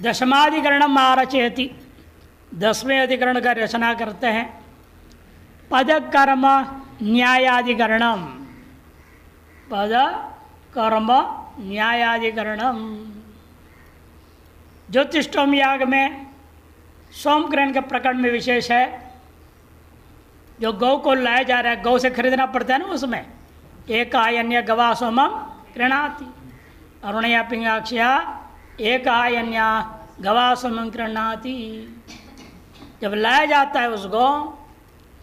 दशमाधिकरणम आरचयति, 10वें अधिकरण का रचना करते हैं। पद कर्म न्यायाधिकरणम, पद कर्म न्यायाधिकरणम। ज्योतिष्टोम याग में सोमग्रहण के प्रकरण में विशेष है। जो गौ को लाया जा रहा है, गौ से खरीदना पड़ता है ना, उसमें एक आयन्य गवा सोमम गृणाति, अरुणया पिंगाक्षया एक आयन्या गवा सोमम गृणाति। जब लाया जाता है उसको,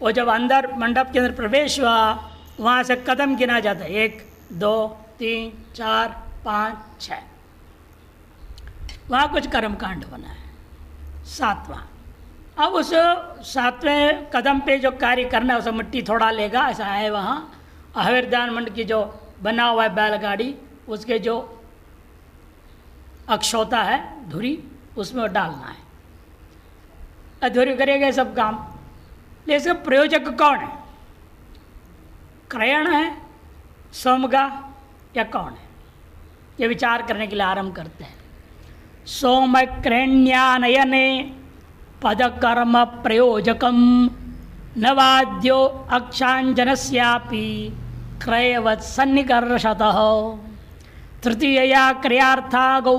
वो जब अंदर मंडप के अंदर प्रवेश हुआ, वहाँ से कदम गिना जाता है, 1 2 3 4 5 6। वहाँ कुछ कर्मकांड बना है। 7वां, अब उस 7वें कदम पे जो कार्य करना है, उसे मिट्टी थोड़ा लेगा, ऐसा है वहाँ। अहविरदान मंड की जो बना हुआ है बैलगाड़ी, उसके जो अक्षोता है धुरी, उसमें वो डालना है। अधूरी करेगा सब काम। लेकिन इसका प्रयोजक कौन है? क्रयण है, सोमगा, या कौन है? ये विचार करने के लिए आरंभ करते हैं। सोमक्रयण्यानयने पदकर्म प्रयोजकम नवाद्यो अक्षांजनस्यापि क्रयवत् सन्निकर्षतः तृतीयया क्रियार्था गौ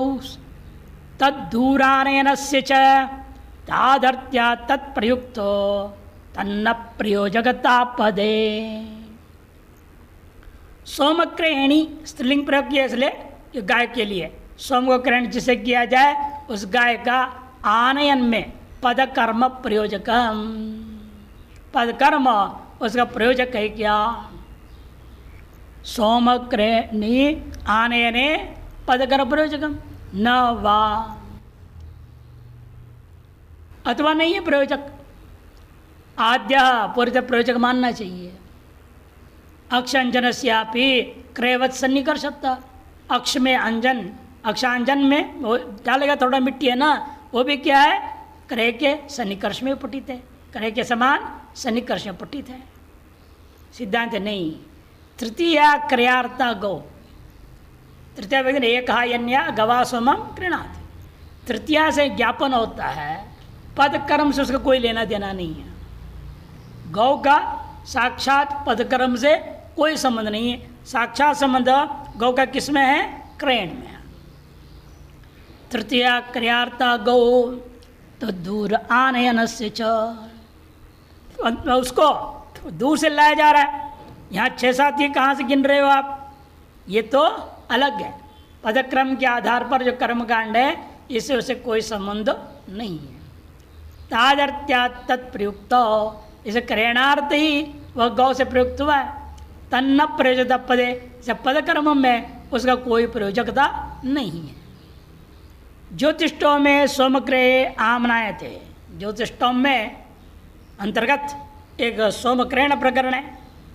तद्धूरानयनस्य च तादर्थ्या तत्प्रयुक्तो तन्न प्रयोजकता पदे। सोमक्रयणी स्त्रीलिंग प्रयोग किया, इसलिए गाय के लिए सोम को क्रयण जिसे किया जाए, उस गाय का आनयन में पदकर्म प्रयोजकम, पदकर्म उसका प्रयोजक है क्या? सोमक्रयणी आनयने पदकर्म प्रयोजकम न वा, अथवा नहीं है प्रयोजक, आद्य पूर्व प्रयोजक मानना चाहिए। अक्षांजनस्यापि क्रयवत् सन्निकर्षता, अक्ष में अंजन, अक्षांजन में वो डालेगा, थोड़ा मिट्टी है ना, वो भी क्या है? क्रय के सन्निकर्ष में पठित है, क्रय के समान सन्निकर्ष में पठित है। सिद्धांत नहीं। तृतीया क्रयार्था गौ, तृतीया व्यक्ति एक हायन्या गवा सोमम गृणाति, तृतीया से ज्ञापन होता है, पद कर्म से उसका कोई लेना देना नहीं है। गौ का साक्षात पद कर्म से कोई संबंध नहीं है। साक्षात संबंध गौ का किसमें है? क्रयण में है। तृतीया क्रियार्था गौ तो दूर आनयन से च, उसको दूर से लाया जा रहा है। यहाँ 6-7 ये कहाँ से गिन रहे हो आप? ये तो अलग है। पदक्रम के आधार पर जो कर्मकांड है, इससे उसे कोई संबंध नहीं है। तादर्थ्या तत्प्रयुक्त, इसे क्रयणार्थ ही वह गौ से प्रयुक्त हुआ है। तन्न प्रयोजकता पदे, इसे पदकर्म में उसका कोई प्रयोजकता नहीं है। ज्योतिष्टों में सोमक्रय आमनाए थे, ज्योतिष्टों में अंतर्गत एक सोमक्रयण प्रकरण है,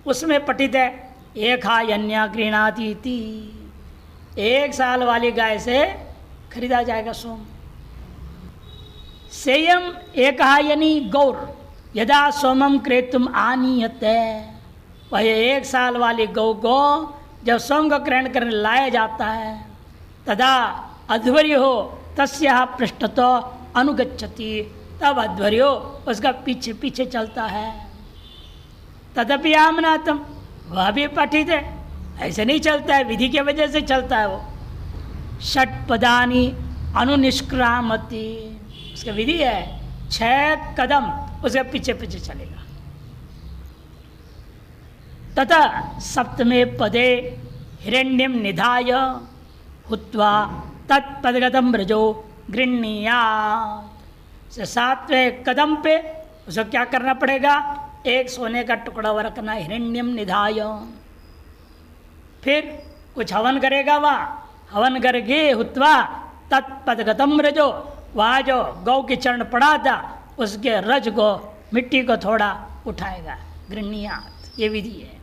उसमें पठित है एक हायन्या गृणाति इति, 1 साल वाली गाय से खरीदा जाएगा सोम। सेयम एक हायनी गौर यदा सोमम क्रेतुम आनीयते, वह 1 साल वाली गौ को जब सोम का क्रयण करने लाया जाता है, तदा अध्वर्य हो तस्या पृष्ठतो अनुगच्छति, तब अध्वर्यो उसका पीछे पीछे चलता है। तदपि आमनातम, वह भी पठित है, ऐसे नहीं चलता है, विधि के वजह से चलता है वो। षट्पदानी अनुनिष्क्रामति, उसका विधि है 6 कदम उसके पीछे पीछे चलेगा। तथा सप्तमे पदे हिरण्यम निधाय हुत्वा तत्पदगतम ब्रजो गृह्णीयात्, 7वें कदम पे उसे क्या करना पड़ेगा? एक सोने का टुकड़ा रखना, हिरण्यम निधाय। फिर कुछ हवन करेगा, वहाँ हवन करके हुत्वा तत्पदगतम ब्रजो, वहाँ जो गौ की चरण पड़ा था उसके रज को, मिट्टी को थोड़ा उठाएगा, गृह्णीयात्, ये विधि है।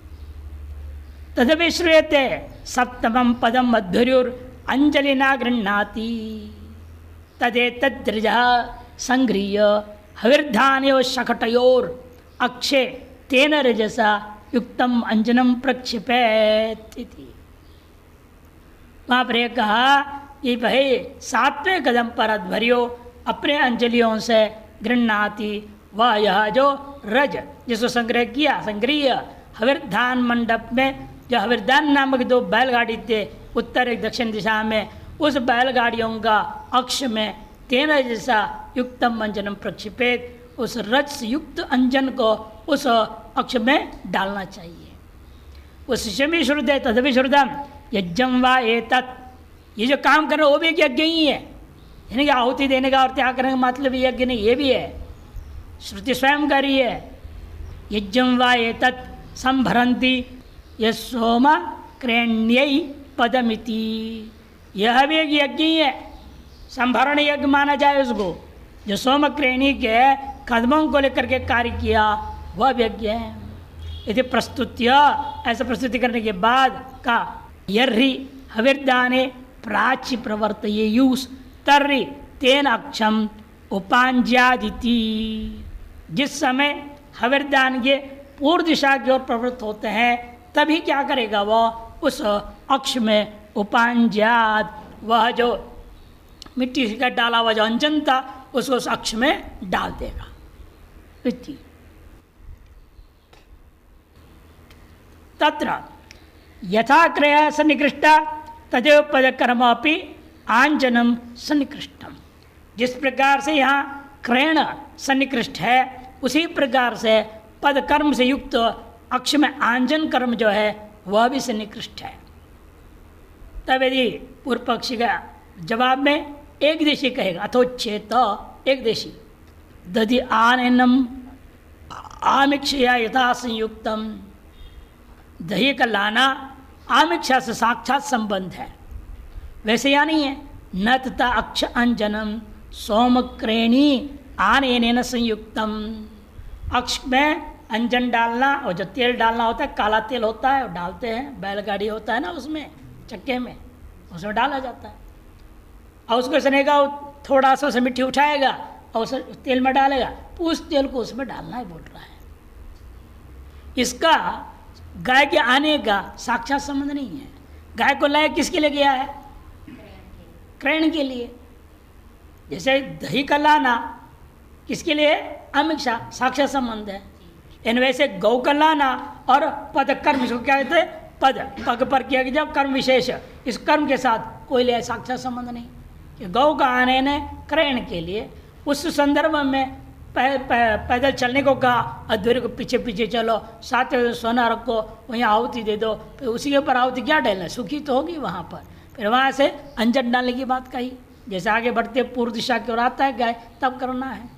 तदपि श्रूयते सप्तमं पदम मध्वर्युर अंजलिना गृह्णाति, तदेतद्रजः संगृह्य हविर्धानयो शकटयोर अक्षे तेन रजसा युक्तम अंजनम प्रक्षिपेत् इति। वहाँ पर कहा ये भय 7वें कदम पर अध्वर्यो अपने अंजलियों से गृहणाति, वह यह जो रज जिसको संग्रह किया, संग्रह हविर्धान मंडप में, जो हविर्धान नामक 2 बैलगाड़ी थे उत्तर एक दक्षिण दिशा में, उस बैलगाड़ियों का अक्ष में तेना जैसा युक्तम अंजनम प्रक्षिपेत, उस रज से युक्त अंजन को उस अक्ष में डालना चाहिए। उस शिष्य श्रुत है तदभिश्रुतम यज्ञम वा एतत्, ये जो काम कर रहे वो भी एक यज्ञ ही है, यानी कि आहुति देने का और त्याग करने का मतलब यज्ञ नहीं, ये भी है, श्रुति स्वयं कर रही है। यज्ञम वा एतत् संभरंती ये सोम क्रेण्यई पदमिति, यह भी एक यज्ञ ही है, संभरण यज्ञ माना जाए उसको, जो सोम क्रेणी के कदमों को लेकर के कार्य किया वह यज्ञ है। यदि प्रस्तुत्य, ऐसा प्रस्तुति करने के बाद का यर्हि हविर्दाने प्राची प्रवर्तयेयुस् तर्हि तेन अक्षम उपांज्यादिति, जिस समय हविर्दान के पूर्व दिशा की ओर प्रवृत्त होते हैं तभी क्या करेगा वह, उस अक्ष में उपांज्याद, वह जो मिट्टी का डाला हुआ जो अंजन था उसको उस अक्ष में डाल देगा। तत्र यथा क्रय सन्निकृष्टा तदेव पदकर्मपि आंजनम सन्निकृष्टम, जिस प्रकार से यहाँ क्रयण सन्निकृष्ट है उसी प्रकार से पदकर्म से युक्त अक्ष में आंजन कर्म जो है वह भी सन्निकृष्ट है। तब यदि पूर्व पक्षी का जवाब में एक देशी कहेगा अथोच्चेत, एक देशी दधि आनयनम आमिक्षया यथा संयुक्तम, दही का लाना आमिक्षा से साक्षात संबंध है, वैसे या नहीं है। न तथा अक्ष अंजनम सोमक्रेणी आनयनेन संयुक्तम, अक्ष में अंजन डालना और जो तेल डालना होता है काला तेल होता है, वो डालते हैं, बैलगाड़ी होता है ना उसमें चक्के में, उसमें डाला जाता है और उसको सनेगा थोड़ा सा मिट्टी उठाएगा और उस तेल में डालेगा, उस तेल को उसमें डालना ही बोल रहा है। इसका गाय के आने का साक्षात संबंध नहीं है। गाय को लाया किसके लिए गया है? क्रयण के लिए। जैसे दही का लाना किसके लिए? अमिक्षा, साक्षात संबंध है। इन वैसे गौ का लाना और पद कर्म, इसको क्या कहते हैं? पद, पग पर किया गया कर्म विशेष, इस कर्म के साथ कोई ले साक्षात संबंध नहीं। कि गौ का आने ने क्रयण के लिए, उस संदर्भ में पैदल चलने को कहा, अध्वर्य को पीछे पीछे चलो, साथ सोना रखो, वहीं आहुति दे दो, फिर उसी के ऊपर आहुति क्या डालना, सुखी तो होगी वहाँ पर। फिर वहाँ से अंजन डालने की बात कही, जैसे आगे बढ़ते पूर्व दिशा की ओर आता है गाय, तब करना है।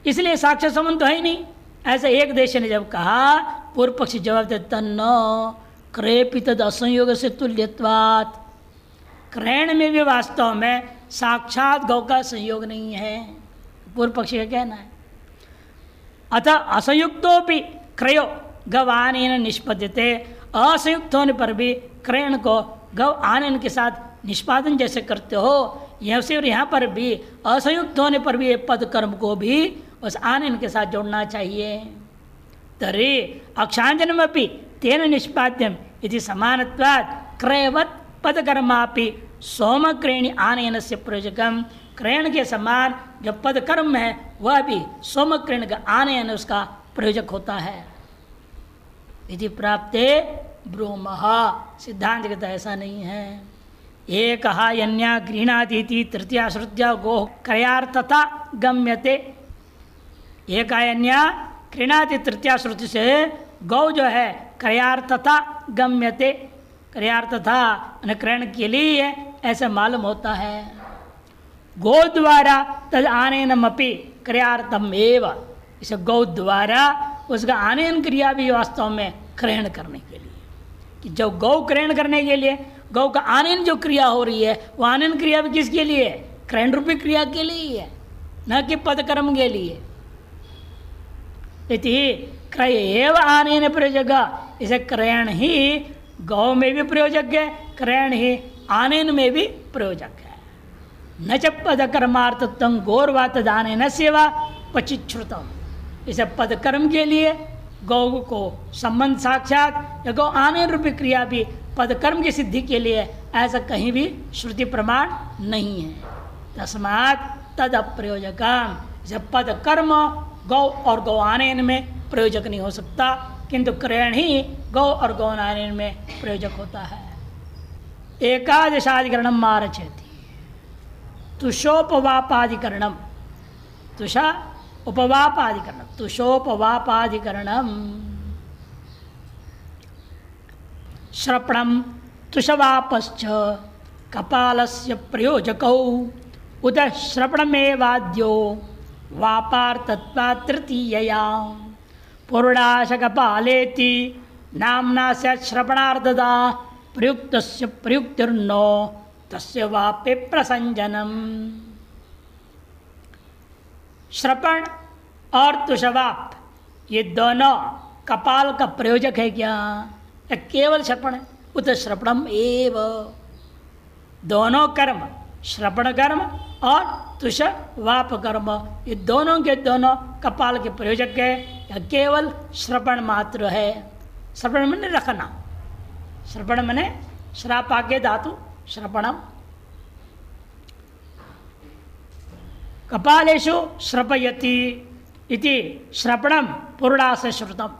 इसलिए साक्षात संबंध तो है ही नहीं। ऐसे एक देश ने जब कहा, पूर्व पक्षी जवाब दे तन्न क्रेपी तद असंयोग से तुल्यत्वात्, क्रयण में भी वास्तव में साक्षात गौ का संयोग नहीं है, पूर्व पक्षी का कहना है। अतः असंयुक्तोपि क्रयो गवानेन निष्पद्यते, असंयुक्त होने पर भी क्रयण को गौ आनयन के साथ निष्पादन जैसे करते हो, यह से और यहाँ पर भी असंयुक्त होने पर भी पद कर्म को भी उस आनयन के साथ जोड़ना चाहिए। तर्हि अक्षांजनमपि तेन निष्पाद्यम इति समानत्वात् क्रयवत् पदकर्मापि सोमक्रेणी आनयन से प्रयोजकम, क्रयण के समान जो पद कर्म है वह भी सोमक्रेण का आनयन उसका प्रयोजक होता है। यदि प्राप्ते ब्रूमः, सिद्धांत कहता ऐसा नहीं है। एक यन्या गृह्णातीति तृतीया श्रुत्या गो क्रयार्थता गम्यते, एक यन्या गृह्णाति तृतीया श्रुति से गौ जो है क्रयार्थता गम्यते, क्रयार्थता क्रयण के लिए ऐसा मालूम होता है। गौ द्वारा तद आनयनमपि क्रयार्थम एव, इसे गौ द्वारा उसका आनयन क्रिया भी वास्तव में क्रयण करने के लिए, कि जब गौ क्रयण करने के लिए गौ का आनयन जो क्रिया हो रही है वो आनयन क्रिया भी किसके लिए? क्रयण रूपी क्रिया के लिए ही है, न कि पदकर्म के लिए। इति क्रय एव आनयन प्रयोजक, इसे क्रयण ही गौ में भी प्रयोजक है, क्रयण ही आनयन में भी प्रयोजक है। न च पदकर्मार्थत्वं गौरवात दान सेवा पचिच्छ्रुतम, इसे पदकर्म के लिए गौ को संबंध साक्षात या गौ आनयन रूपी क्रिया भी पदकर्म की सिद्धि के लिए ऐसा कहीं भी श्रुति प्रमाण नहीं है। तस्मात् तद अप्रयोजकम, जब पद कर्म गौ और गौआनयन में प्रयोजक नहीं हो सकता, किंतु क्रयण ही गौ और गौआनयन में प्रयोजक होता है। एकादशाधिकरणम मारचेति तुषोपवापाधिकरणम, तुषा उपवापाधिकरणम, तुषोपवापाधिकरणम श्रपणम तुषवापश्च कपालस्य प्रयोजकौ उत श्रपणमेवाद्यो वापार्थत्वात् तृतीयया पुरुडाशकपालेति नाम्ना स्यात् श्रपणार्थदा प्रयुक्तस्य प्रयुक्तिर्नो तस्य वापे प्रसंजनम। श्रपण और तुषवाप ये दोनों कपाल का प्रयोजक है क्या? या केवल श्रपण है? उत श्रपणम एव, दोनों कर्म, श्रपण कर्म और तुषवाप कर्म, ये दोनों के दोनों कपाल के प्रयोजक है या केवल श्रपण मात्र है? श्रपण मैंने रखना, श्रपण मैंने श्रापाके धातु श्रपणम। कपालेषु श्रपयति इति श्रपणम पुरुडास श्रुतम।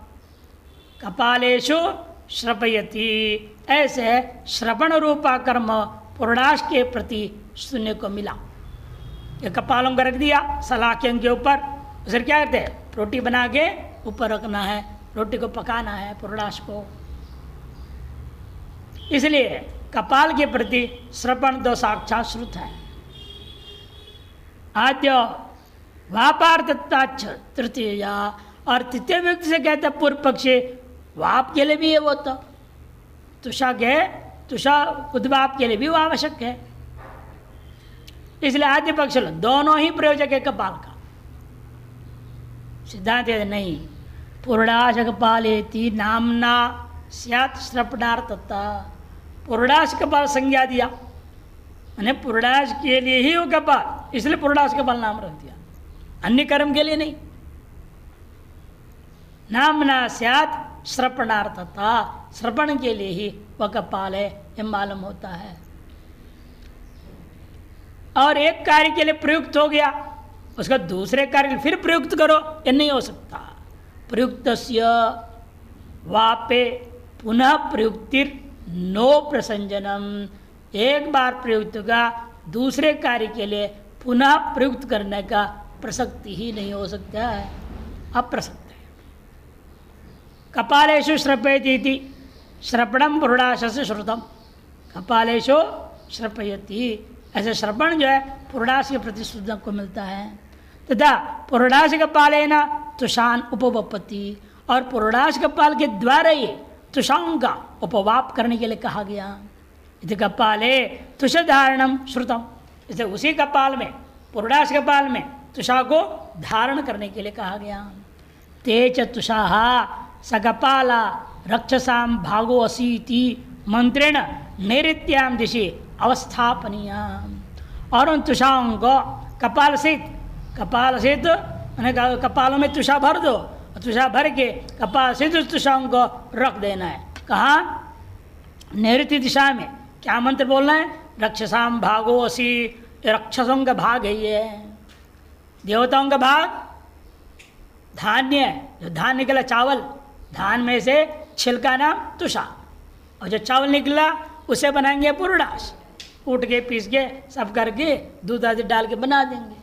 कपालेषु श्रपयति, ऐसे श्रवण रूपा कर्म पुरुडाश के प्रति सुनने को मिला। ये कपालों को रख दिया सलाखियों के ऊपर, उसे क्या कहते हैं? रोटी बना के ऊपर रखना है, रोटी को पकाना है पुरुडाश को। इसलिए कपाल के प्रति श्रवण दो साक्षात श्रुत है। आद्य वापार्थत्वाच्च तृतीया, और तृतीय व्यक्ति से कहते हैं पूर्व पक्षी वाप के लिए भी है, वो तो तुषा के तुषा उद्वाप के लिए भी वो आवश्यक है। इसलिए आद्य पक्ष दोनों ही प्रयोजक है कपाल का। सिद्धांत नहीं, पुरुडाश कपालेति नामना स्यात् श्रपणार्थता, पुरुडाश कपाल संज्ञा दिया, मैंने पुरुडाश के लिए ही वो कपाल, इसलिए पुरुडाश कपाल नाम रख दिया, अन्य कर्म के लिए नहीं। नामना स्यात् श्रपणार्थता, श्रवण के लिए ही वह कपाल है, यह मालूम होता है। और एक कार्य के लिए प्रयुक्त हो गया, उसका दूसरे कार्य फिर प्रयुक्त करो, यह नहीं हो सकता। प्रयुक्तस्य वापे पुनः प्रयुक्तिर नो प्रसंजनम, एक बार प्रयुक्त का दूसरे कार्य के लिए पुनः प्रयुक्त करने का प्रसक्ति ही नहीं हो सकता है, अप्रसक्त है। कपालेषु श्रपयति श्रपणम पुरुडाश से श्रुतम, कपालेषु श्रपयति, ऐसे श्रवण जो है पुरुडाश के प्रति श्रुत को मिलता है। तथा पुरुडाश कपालेन तुषान उपवपति, और पुरुडाश कपाल के द्वारा ही तुषाओं का उपवाप करने के लिए कहा गया। इति कपाले तुष धारणम श्रुतम, इसे उसी कपाल में, पुरुडाश कपाल में तुषा को धारण करने के लिए कहा गया। तेज तुषाहा सकपाला रक्षसाम भागो असीति मंत्रेण नैऋत्याम दिशि अवस्थापनीया, और उन तुषाओं को कपाल सहित कपालों में तुषा भर दो, तुषा भर के कपाल सहित उस तुषाओं को रख देना है। कहाँ? नैऋत्य दिशा में। क्या मंत्र बोलना है? रक्षसाम भागो असी, राक्षसों का भाग है ये, देवताओं का भाग धान्य है, जो धान निकला चावल, धान में से छिलका नाम तुषा, और जो चावल निकला उसे बनाएंगे पुरुडाश, कूट के पीस के सब करके दूध आदि डाल के बना देंगे।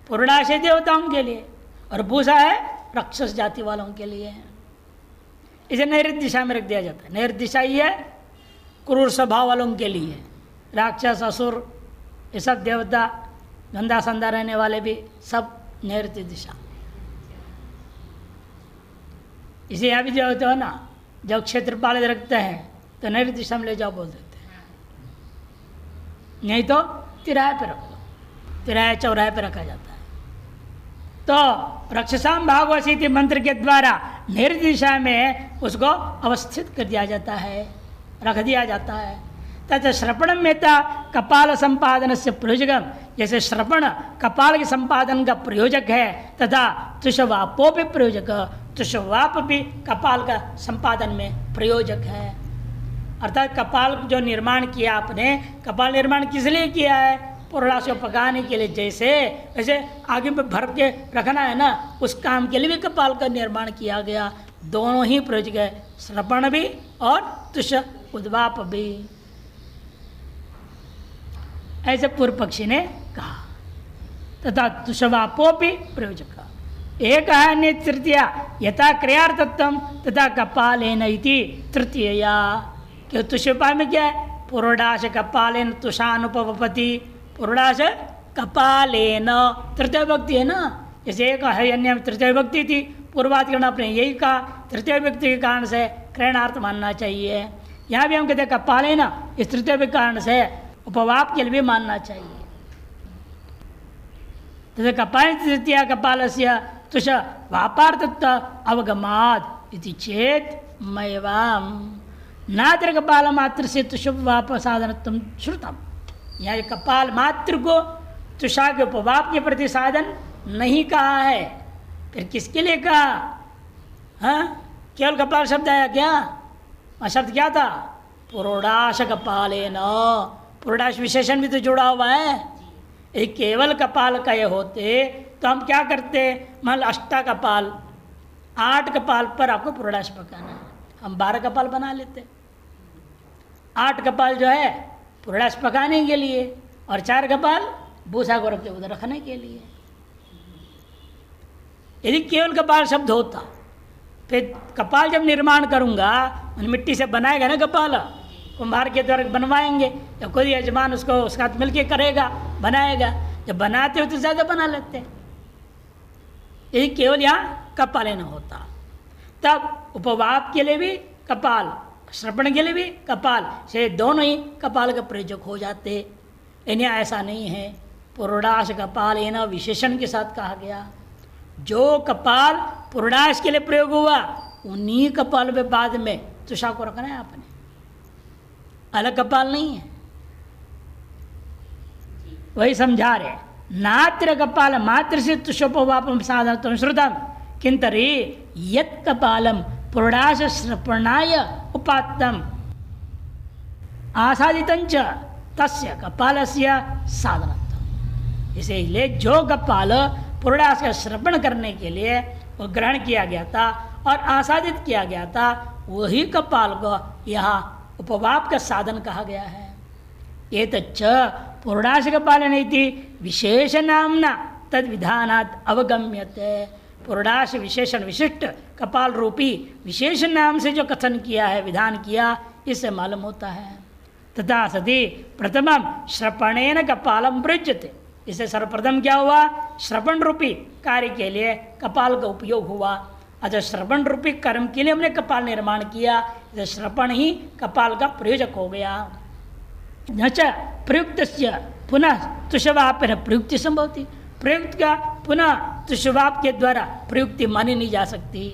पुरुडाश है देवताओं के लिए, और भूसा है राक्षस जाति वालों के लिए। इसे नैऋत्य दिशा में रख दिया जाता है। नैऋत्य दिशा ही है क्रूर स्वभाव वालों के लिए, राक्षस असुर ये सब देवता, गंदा संदा रहने वाले भी सब नैऋत्य दिशा। इसे यहाँ भी जो होते हो ना, जब क्षेत्रपाल रखते हैं तो नैऋत्य दिशा में ले जाओ बोल देते हैं, नहीं तो तिराहे पे रख दो, तिराहे चौराहे पे रखा जाता है। तो रक्षसाम भागवती मंत्र के द्वारा नैऋत्य दिशा में उसको अवस्थित कर दिया जाता है, रख दिया जाता है। तथा श्रवणम में कपाल संपादन से प्रयोजकम, जैसे श्रवण कपाल के संपादन का प्रयोजक है, तथा तुषवापो भी प्रयोजक, तुषवाप भी कपाल का संपादन में प्रयोजक है। अर्थात कपाल जो निर्माण किया आपने, कपाल निर्माण किस लिए किया है? पुरोडाश को पकाने के लिए। जैसे वैसे आगे में भर के रखना है ना, उस काम के लिए भी कपाल का निर्माण किया गया। दोनों ही प्रयोजक है, श्रवण भी और तुष उद्वाप भी। ऐसे पूर्व पक्षी ने कहा। तथा तुषवापोपि प्रयोजक एक अन्य तृतीया यथा क्रियार्थत्वम तथा कपालेन इति तृतीया। क्यों तुषपा में क्या है? पुरोडाश कपालेन तुषानुपवपति। पुरोडाश कपालेन तृतीय व्यक्ति है ना। जैसे एक है अन्य में तृतीय व्यक्ति थी, पूर्वाधिकरण अपने यही कहा, तृतीय व्यक्ति के कारण से क्रयणार्थ मानना चाहिए। यहाँ भी हम कहते हैं कपालेन, इस तृतीय व्यक्ति कारण से उपवाप के लिए भी मानना चाहिए। तथा कपाल तृतीया कपालस्य तुष वापार्थत्व अवगमाद इति चेत मयवाम नात्र कपाल मात्र से तुष वाप साधनत्व श्रुतम। यहाँ कपाल मात्र को तुषा के उपवाप के प्रति साधन नहीं कहा है, फिर किसके लिए कहा? हाँ, केवल कपाल शब्द आया क्या? शब्द क्या था? पुरोडाश कपालेन। पुरोडाश विशेषण भी तो जुड़ा हुआ है। यदि केवल कपाल का ये होते तो हम क्या करते? मान लो 8 कपाल, 8 कपाल पर आपको पुरोडाश पकाना है, हम 12 कपाल बना लेते। 8 कपाल जो है पुरोडाश पकाने के लिए और 4 कपाल भूसा को रखते उधर रखने के लिए। यदि केवल कपाल शब्द होता, फिर कपाल जब निर्माण करूंगा, मिट्टी से बनाएगा ना कपाल, कुम्हार के द्वारा बनवाएंगे, जब कोई यजमान उसको उसका हाथ मिलके करेगा, बनाएगा। जब बनाते हो तो ज़्यादा बना लेते। यदि केवल यहाँ कपाल न होता, तब उपवाप के लिए भी कपाल, श्रवण के लिए भी कपाल, से दोनों ही कपाल का प्रयोजक हो जाते। इन्हें ऐसा नहीं है। पुरोडाश कपाल ये ना विशेषण के साथ कहा गया। जो कपाल पुरोडाश के लिए प्रयोग हुआ, उन्हीं कपाल में बाद में तुषा को रखना है आपने, अलग कपाल नहीं है। वही समझा रहे, नात्र कपाल मात्र से तुषोपवापम साधन श्रुतम किंतरी यत् कपालम पुरोडाश श्रपणाय उपात्तम आसादितंच तस्य कपालस्य साधनत्व। इसीलिए जो कपाल पुरोडाश का श्रवण करने के लिए वो ग्रहण किया गया था और आसादित किया गया था, वही कपाल को यहाँ उपवाप का साधन कहा गया है। ये तच्च पुरोडाश कपाल नीति विशेष नामना तद विधानात् अवगम्यते। पुरोडाश विशेषण विशिष्ट कपाल रूपी विशेष नाम से जो कथन किया है, विधान किया, इससे मालूम होता है। तथा सति प्रथमम श्रपणेन कपालम प्रयुज्यते। इससे सर्वप्रथम क्या हुआ? श्रवण रूपी कार्य के लिए कपाल का उपयोग हुआ। अच्छा, श्रवण रूपी कर्म के लिए हमने कपाल निर्माण किया, इसे श्रवण ही कपाल का प्रयोजक हो गया। न च प्रयुक्तस्य पुनः तुषवापेन प्रयुक्ति संभवती। प्रयुक्त का पुनः तुषवाप के द्वारा प्रयुक्ति मानी नहीं जा सकती।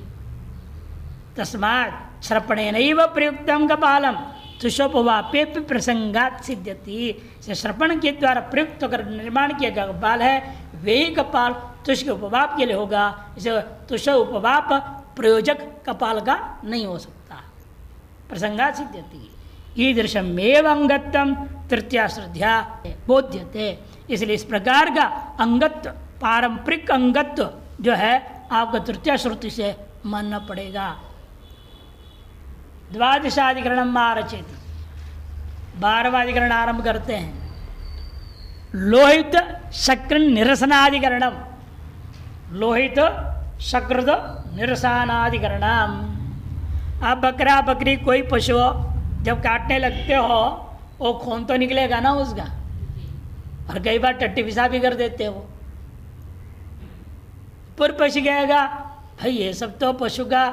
तस्मात् श्रवणेनैव प्रयुक्तम कपालम तुषोपवापे प्रसंगात सिद्ध्यति। से श्रवण के द्वारा प्रयुक्त कर निर्माण किया गया कपाल है, वही कपाल तुष के उपवाप के लिए होगा। इसे तुष उपवाप प्रयोजक कपाल का नहीं हो सकता। प्रसंगात सिद्ध्यति ईदृशमेव अंगत्वम तृतीया श्रद्धा बोध्यते। इसलिए इस प्रकार का अंगत्व, पारंपरिक अंगत्व जो है आपको तृतीय श्रुति से मानना पड़ेगा। द्वादशाधिकरण आरचेत, 12वां अधिकरण आरंभ करते हैं। लोहित शक्र निरसनाधिकरणम, लोहित शक्रद निरसनाधिकरणम। आप बकरा बकरी कोई पशु जब काटने लगते हो, वो खून तो निकलेगा ना उसका, और कई बार टट्टी पिसा भी कर देते हो। पूर्व पशु कहेगा भाई ये सब तो पशु का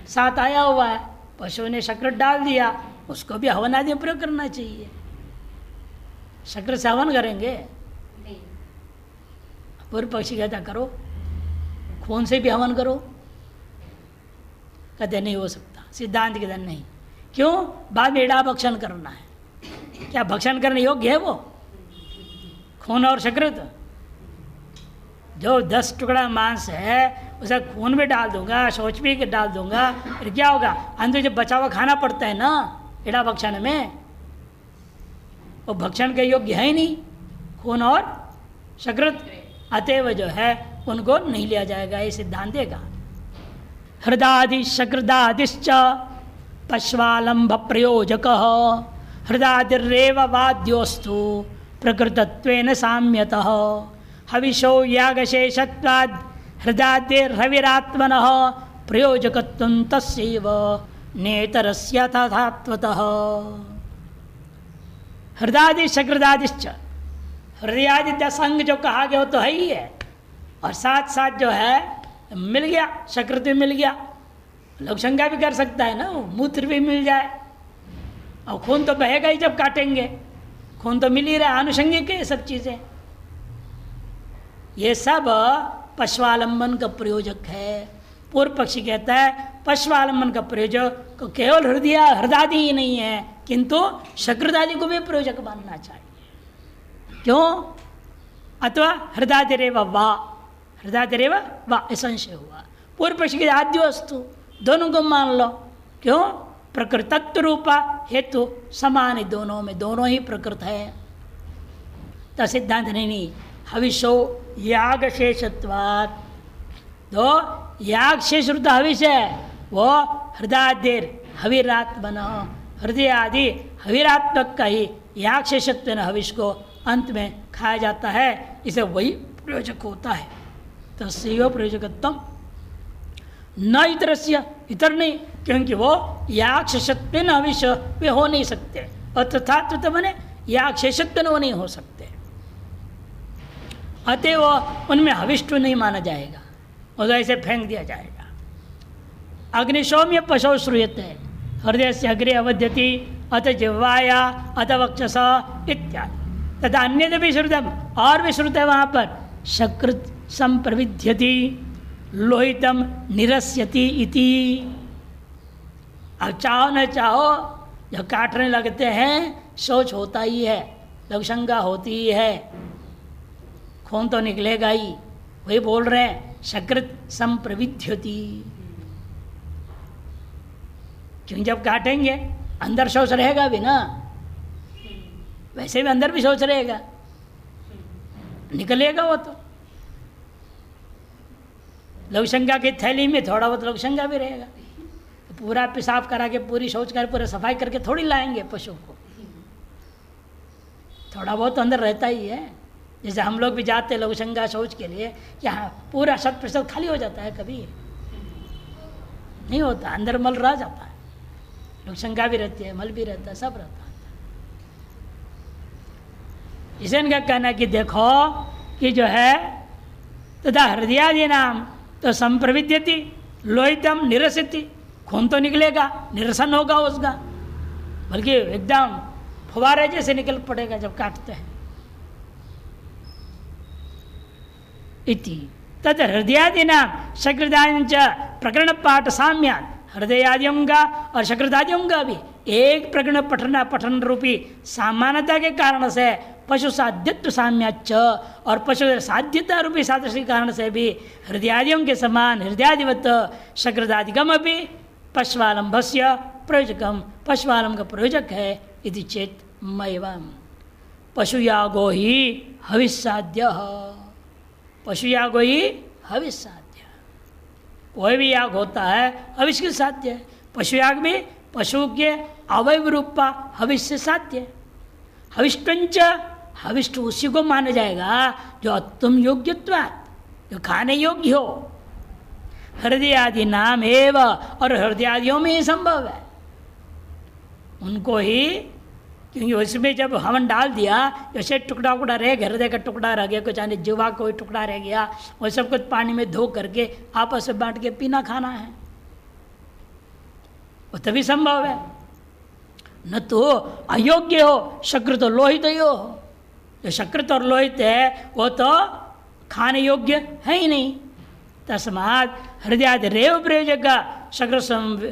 साथ आया हुआ है, पशु ने शक्कर डाल दिया, उसको भी हवन आदि प्रयोग करना चाहिए। शक्कर से हवन करेंगे? पूर्व पक्षी कहता करो, खून से भी हवन करो। कहते नहीं हो सकता, सिद्धांत के दिन नहीं। क्यों? बाद में एड़ा भक्षण करना है। क्या भक्षण करने योग्य है वो खून और शक्कर? जो 10 टुकड़ा मांस है उसे खून में डाल दूंगा, शौच भी डाल दूंगा, फिर क्या होगा? अंदर जब बचा हुआ खाना पड़ता है ना, एड़ा भक्षण में वो भक्षण के योग्य है ही नहीं, खून और सकृत, अतएव जो है उनको नहीं लिया जाएगा, ये सिद्धांत देगा। हृदादि सकृदादिश्च पश्वालंब प्रयोजक हृदादिरेव वाद्योस्तु प्रकृतत्वेन साम्यतः हविषो यागशेषत्वाद् हृदादिर्हविरात्मनः प्रयोजकत्वं तस्यैव नेतरस्य तथात्वतः। हृदादि सकृदादिश्च, हृदयादि 10 अंग जो कहा गया वो तो है ही है, और साथ साथ जो है मिल गया, सकृत भी मिल गया, लोग शंका भी कर सकता है ना, मूत्र भी मिल जाए, और खून तो बहेगा ही जब काटेंगे, खून तो मिल ही रहा, आनुषंगिक है ये सब चीज़ें। ये सब पश्वालंबन का प्रयोजक है। पूर्व पक्षी कहता है पश्वालंबन का प्रयोजक केवल हृदयादि ही नहीं है, किंतु सकृदादि को भी प्रयोजक मानना चाहिए। क्यों? अथवा हृदयादिरेव वा, हृदयादिरेव वा, संशय हुआ। पूर्व पक्षी के आद्य वस्तु दोनों को मान लो। क्यों? प्रकृतत्व रूपा हेतु समान, दोनों में दोनों ही प्रकृत है। तो सिद्धांत नहीं, हविषो याग शेषत्वात्, तो याग शेष रूप हविष है, वो हृदयादिर हविरात्मन, हृदय आदि हविरात्मक का ही याग शेषत्व हविष को अंत में खाया जाता है, इसे वही प्रयोजक होता है। तस्यो प्रयोजकत्वम न इतरस्य, इतर नहीं, क्योंकि वो याग शेषत्व हविष वे हो नहीं सकते, और तथात्व बने याग शेषत्व वो नहीं हो सकते, अतः वो उनमें हविष्टु नहीं माना जाएगा, और ऐसे फेंक दिया जाएगा। अग्निशोम्य पशु श्रूयते हृदय से अग्रे अवध्यति अत जिह्वाया अत वक्षसा इत्यादि, तथा अन्य भी श्रुतम, और भी श्रुत है वहाँ पर, सकृत संप्रविध्यति लोहितम निरस्यति इति। अब चाहो न चाहो जब काटने लगते हैं शौच होता ही है, लघुशंका होती ही है, खून तो निकलेगा ही, वही बोल रहे हैं सकृत संप्रविध्यति। क्योंकि जब काटेंगे अंदर शौच रहेगा भी ना, वैसे भी अंदर भी शौच रहेगा, निकलेगा वो तो। लघुशंका की थैली में थोड़ा बहुत लघुशंका भी रहेगा, तो पूरा पेशाब करा के पूरी शौच कर पूरा सफाई करके थोड़ी लाएंगे पशु को, थोड़ा बहुत तो अंदर रहता ही है। जैसे हम लोग भी जाते हैं लघुशंका शौच के लिए, यहाँ पूरा 100% खाली हो जाता है, कभी नहीं होता, अंदर मल रह जाता है, लघुशंका भी रहती है, मल भी रहता है, सब रहता है। इसे इनका कहना कि देखो कि जो है तथा हृदयादि नाम तो संप्रविद्यति लोहितम निरसति, खून तो निकलेगा, निरसन होगा उसका, बल्कि एकदम फुवारे जैसे निकल पड़ेगा जब काटते हैं। इति तद हृदयादि नाम सकृदादिंच प्रकरण पाठ साम्यात्, हृदयादियों का और सकृदादियों का भी एक प्रकरण पठन रूपी सामान्यता के कारण से पशु साध्यत्व साम्याच्च, और पशु साध्यता रूपी सादृश्य के कारण से भी हृदयादियों के समान हृदयादिवत सकृदादिकम अभी पश्वालंबस्य प्रयोजकम, पश्वालंब का प्रयोजक है। इति चेत मयवम पशुयागो ही हविस्साध्य, पशुयागो ही हविस्साध्य, कोई भी याग होता है हविष के साध्य है। पशुयाग में पशु के अवयव रूपा हविष्य साध्य है। हविष्टंच, हविष्ट उसी को माना जाएगा जो अत्तम योग्यत्वात्, जो खाने योग्य हो। हृदय आदि नाम एव, और हृदयादियों में ही संभव है उनको ही, क्योंकि उसमें जब हवन डाल दिया, जैसे टुकड़ा उकड़ा रह गया, हृदय का टुकड़ा रह गया, कुछ आने जीवा कोई टुकड़ा रह गया, वो सब कुछ पानी में धो करके आपस में बांट के पीना खाना है, वो तभी संभव है। न तो अयोग्य हो, सकृत और लोहित हो। जो सकृत और लोहित है वो तो खाने योग्य है ही नहीं। तस्मात् हृदयादि रेव प्रयोजक सकृत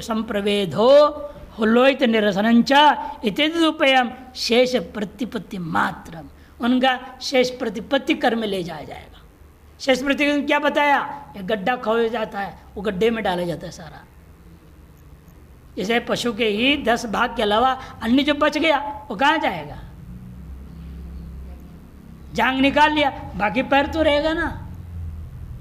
संप्रवेदो लोहित निरसनंच इत्युपयम शेष प्रतिपत्ति मात्र, उनका शेष प्रतिपत्ति कर्म ले जाया जाएगा। शेष प्रतिपत्ति क्या बताया? एक गड्ढा खोया जाता है, वो गड्ढे में डाला जाता है सारा, जैसे पशु के ही 10 भाग के अलावा अन्य जो बच गया वो कहाँ जाएगा? जांग निकाल लिया, बाकी पैर तो रहेगा ना,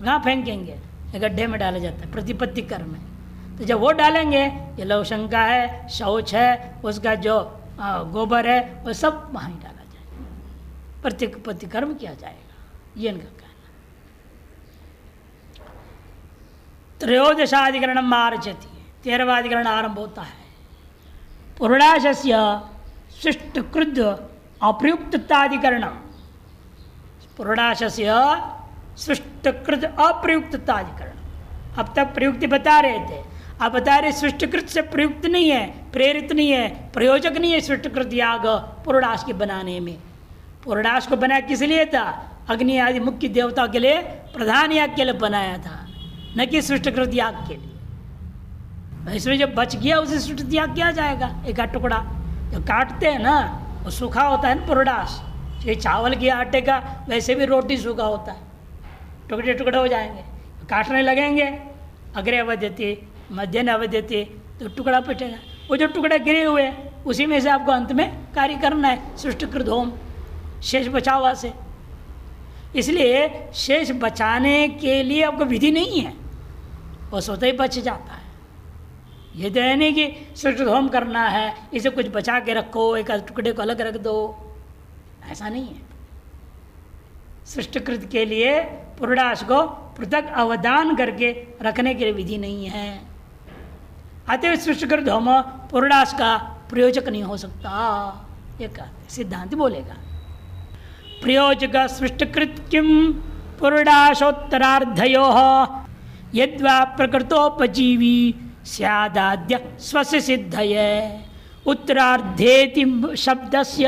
कहाँ फेंकेंगे? गड्ढे में डाला जाता है प्रतिपत्ति कर्म में। तो जब वो डालेंगे, ये लवशंका है, शौच है, उसका जो गोबर है, वो सब वहाँ ही डाला जाएगा, प्रतिपत्ति कर्म किया जाएगा। ये इनका कहना। त्रयोदशाधिकरणम मार्जति, 13वां अधिकरण आरंभ होता है। पुरुषास्य सृष्टकृत अप्रयुक्तताधिकरणम, पुरुषास्य सृष्टकृत अप्रयुक्तताधिकरण। अब तक प्रयुक्ति बता रहे थे, अब बता रहे सृष्टकृत से प्रयुक्त नहीं है, प्रेरित नहीं है, प्रयोजक नहीं है सृष्टकृत याग पुरुषास के बनाने में। पुरुषास को बनाया किस लिए था? अग्नि आदि मुख्य देवता के लिए, प्रधान याग के लिए बनाया था, न कि सृष्टकृत याग के लिए। इसमें जब बच गया उसे सृष्टकृत याग किया जाएगा। एक टुकड़ा जो काटते हैं ना, वो सूखा होता है ना पुरुषास, ये चावल के आटे का वैसे भी रोटी सूखा होता है, टुकड़े टुकड़े हो जाएंगे, काटने लगेंगे, अग्रे अवध्यति मध्य न अवध्यति, तो टुकड़ा पिटेगा। वो जो टुकड़े गिरे हुए उसी में से आपको अंत में कार्य करना है, सृष्टिकृत होम, शेष बचावा से। इसलिए शेष बचाने के लिए आपको विधि नहीं है, वो स्वतः ही बच जाता है। ये तो है नहीं कि सृष्टि होम करना है, इसे कुछ बचा के रखो, एक टुकड़े को अलग रख दो, ऐसा नहीं है। सृष्टिकृत के लिए पुरुषास को पृथक अवदान करके रखने के लिए विधि नहीं है। अतः सृष्टिकृत होम पुरुषास का प्रयोजक नहीं हो सकता, ये कहते सिद्धांत बोलेगा। प्रयोजक सृष्टिकृत किम पुरुषासोत्तरार्धयो यद्वा प्रकृतोपजीवी स्यादाद्य स्वस्य सिद्धये उत्तरार्धेति शब्दस्य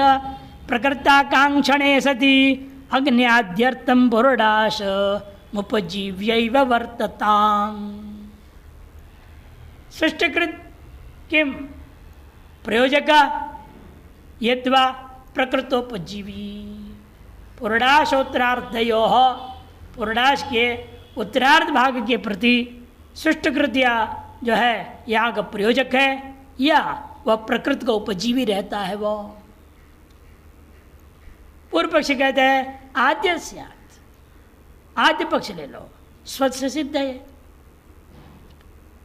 प्रकृताकांक्षणे सति अग्न्याद्यर्थम पुरुषास मुपजीव्यैव वर्तताम्। सृष्टिकृत किम प्रयोजक यद्वा प्रकृतोपजीवी, पुरुषासोत्तरार्धयो, पुरुषास के उत्तरार्ध भाग के प्रति सृष्टिकृत जो है याग प्रयोजक है, या वह प्रकृति को उपजीवी रहता है। वो पूर्व पक्ष कहते हैं आद्य स्यात्, आद्य पक्ष ले लो, स्वस्य सिद्ध है।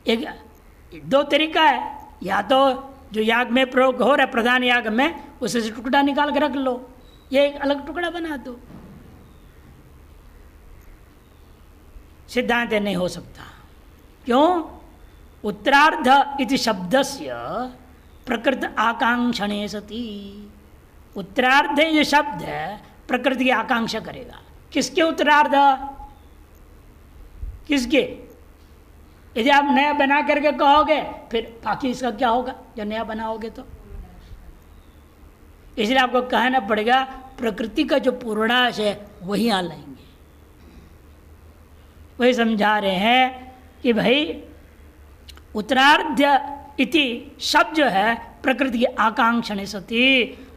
एक दो तरीका है, या तो जो याग में प्रयोग हो रहा है प्रधान याग में, उसे से टुकड़ा निकाल के रख लो, ये एक अलग टुकड़ा बना दो। सिद्धांत नहीं हो सकता। क्यों? उत्तरार्ध इति शब्दस्य प्रकृति आकांक्षणे सति, उत्तरार्ध ये शब्द है प्रकृति की आकांक्षा करेगा। किसके उत्तरार्ध? किसके? यदि आप नया बना करके कहोगे फिर बाकी इसका क्या होगा जो नया बनाओगे? तो इसलिए आपको कहना पड़ेगा प्रकृति का जो पूर्णाश है वही आ लाएंगे। वही समझा रहे हैं कि भाई उत्तरार्ध इति शब्द जो है प्रकृति की आकांक्षण सती,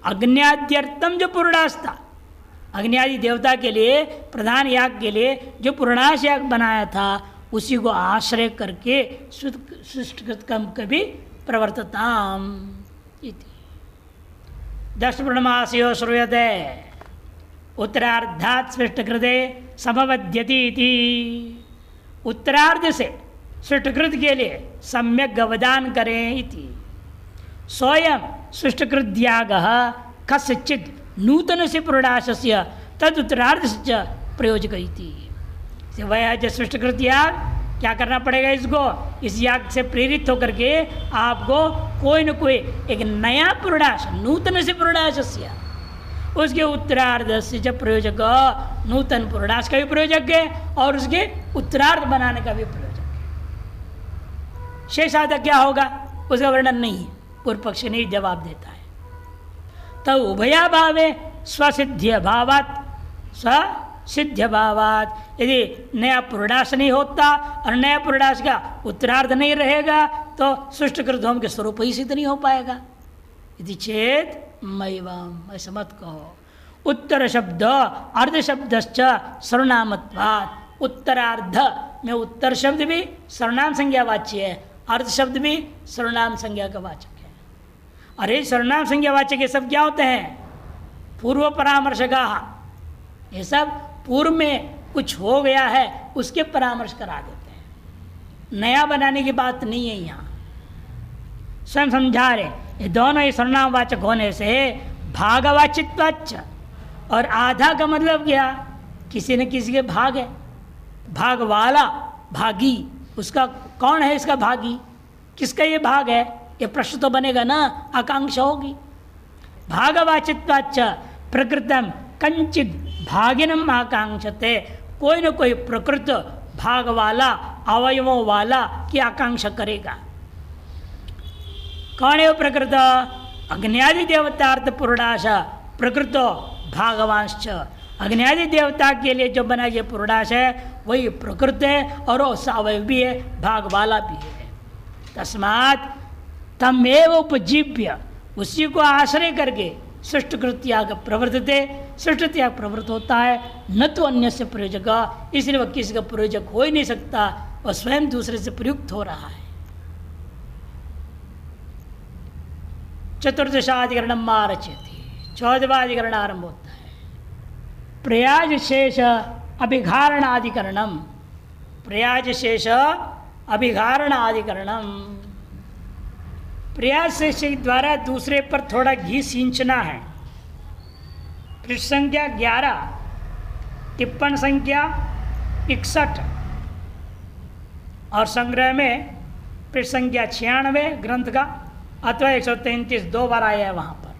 अग्न्याद्यर्थम जो पूर्णाश था, अग्नि देवता के लिए प्रधान याग के लिए जो पूर्णाश याग बनाया था उसी को आश्रय करके सृष्टिकृत कर्म कभी प्रवर्तताम इति। 10 पूर्णमासयो श्रूयते उत्तरार्धात् सृष्टिकृते समवध्यति इति। उत्तरार्ध से सृष्टिकृत के लिए सम्यक अवदान करें इति। स्वयं सृष्टिकृत यागः कस्यचित् नूतन से पूर्णाशस्य तद उत्तरार्ध से प्रयोजक इति। वह जो सृष्टिकृत याग क्या करना पड़ेगा? इसको इस याग से प्रेरित होकर के आपको कोई न कोई एक नया पूर्णाश, नूतन से पूर्णाशस्य, उसके उत्तरार्ध से जब प्रयोजक, नूतन पूर्णाश का भी प्रयोजक है और उसके उत्तरार्ध बनाने का भी प्रयोजक है। शेषार्ध क्या होगा उसका वर्णन नहीं है, पूर्व पक्ष नहीं जवाब देता है। तो उभया भावे स्वसिद्ध्य भावात, स्वसिद्ध्य भावात, यदि नया पूर्णाश नहीं होता और नया पूर्णाश का उत्तरार्ध नहीं रहेगा तो सृष्टिकृत होम के स्वरूप ही सिद्ध नहीं हो पाएगा। यदि चेत मैवम, ऐसा मत कहो। उत्तर शब्द अर्ध शब्दश्च सर्वनामत्वात्, उत्तरार्ध में उत्तर शब्द भी सर्वनाम संज्ञावाच्य है अर्थ शब्द भी सर्वनाम संज्ञा का वाचक है। और ये सर्वनाम संज्ञा वाचक ये सब क्या होते हैं? पूर्व परामर्शका। ये सब पूर्व में कुछ हो गया है उसके परामर्श करा देते हैं, नया बनाने की बात नहीं है। यहाँ स्वयं समझा रहे ये दोनों ही सर्वनाम वाचक होने से भागवाचित्वाच्च, और आधा का मतलब क्या? किसी न किसी के भाग है, भाग वाला, भागी, उसका कौन है इसका भागी? किसका ये भाग है? ये प्रश्न तो बनेगा ना, आकांक्षा होगी। भागवाचित्वाच्च प्रकृतम कंचित भागिनम आकांक्षते, कोई न कोई प्रकृत भाग वाला, अवयवों वाला की आकांक्षा करेगा। कौन है वो प्रकृत? अग्न्यादि देवतार्थ पुरुषाश प्रकृतो भागवांश्च। अग्न्यादि देवता के लिए जो बना गया पुरुषाश है वही प्रकृत है, और वो अवयव भी है, भाग वाला भी है। तस्मात् तमेव उपजीव्य, उसी को आश्रय करके सृष्ट कृत्याग प्रवर्तते, सृष्ट त्याग प्रवृत्त होता है, न तो अन्य से प्रयोजक, इसलिए वह किसी का प्रयोजक हो ही नहीं सकता, वह स्वयं दूसरे से प्रयुक्त हो रहा है। चतुर्दशाधिकरण मारचेति, 14वां अधिकरण आरंभ होता है। प्रयाज शेष अभिघारणाधिकरणम, प्रयाज शेष अभिघारणाधिकरणम, प्रयाज शेष के द्वारा दूसरे पर थोड़ा घी सींचना है। पृष्ठ संख्या 11, टिप्पण संख्या 61 और संग्रह में पृष्ठ संख्या 96 ग्रंथ का अथवा 133 दो बार आया है। वहाँ पर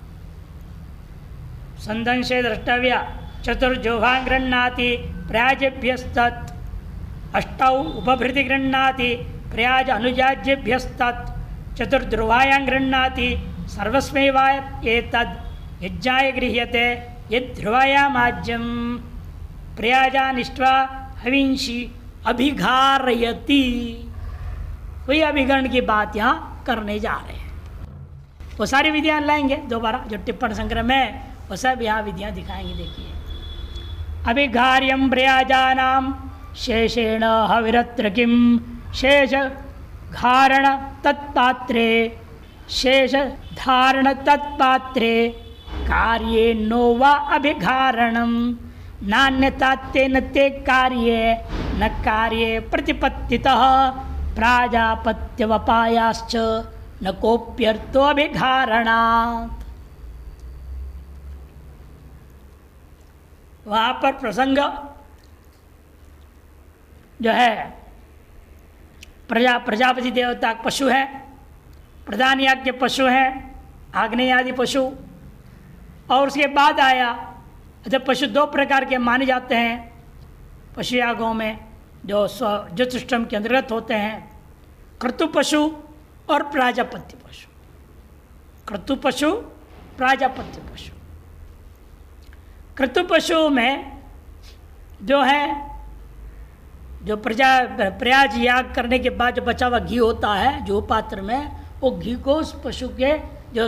संदंशे द्रष्टव्य चतुर्जोभां गृह्णाति प्रयाजेभ्यस्तत्, अष्टौ उपभृति गृह्णाति प्रयाज अनुजाज्येभ्यस्तत्, चतुर्ध्रुवायां गृह्णाति सर्वस्मैवाएतद् यज्ञाय गृह्यते यद्ध्रुवायाम् आज्यं प्रयाजानिष्ट्वा हविंषि अभिघारयति। वही अभिकरण की बात यहाँ करने जा रहे हैं। वो सारी विधियाँ लाएंगे दोबारा, जो टिप्पण संग्रह में वो सब यहाँ विधियाँ दिखाएंगे। देखिए, अभिघार्यं प्रयाजानां शेषेण हविरत्र किं शेष धारण तत्पात्रे शेष धारण तत्पात्रे कार्ये नो वा अभिघारणं नान्यतात्तेन ते कार्ये न कार्ये प्रतिपत्तितः प्राजापत्यवपायाश्च न कोप्यर्थो अभिघारणात्। वहाँ पर प्रसंग जो है प्रजापति देवता पशु है, प्रधान याग के पशु हैं, आग्नेय आदि पशु, और उसके बाद आया जब पशु दो प्रकार के माने जाते हैं पशु यागों में, जो ज्योतिष्टम के अंतर्गत होते हैं, क्रतु पशु और प्राजापत्य पशु। क्रतु पशु, प्राजापत्य पशु। क्रतु पशु में जो है, जो प्रयाज याग करने के बाद जो बचा हुआ घी होता है जो पात्र में, वो घी को उस पशु के जो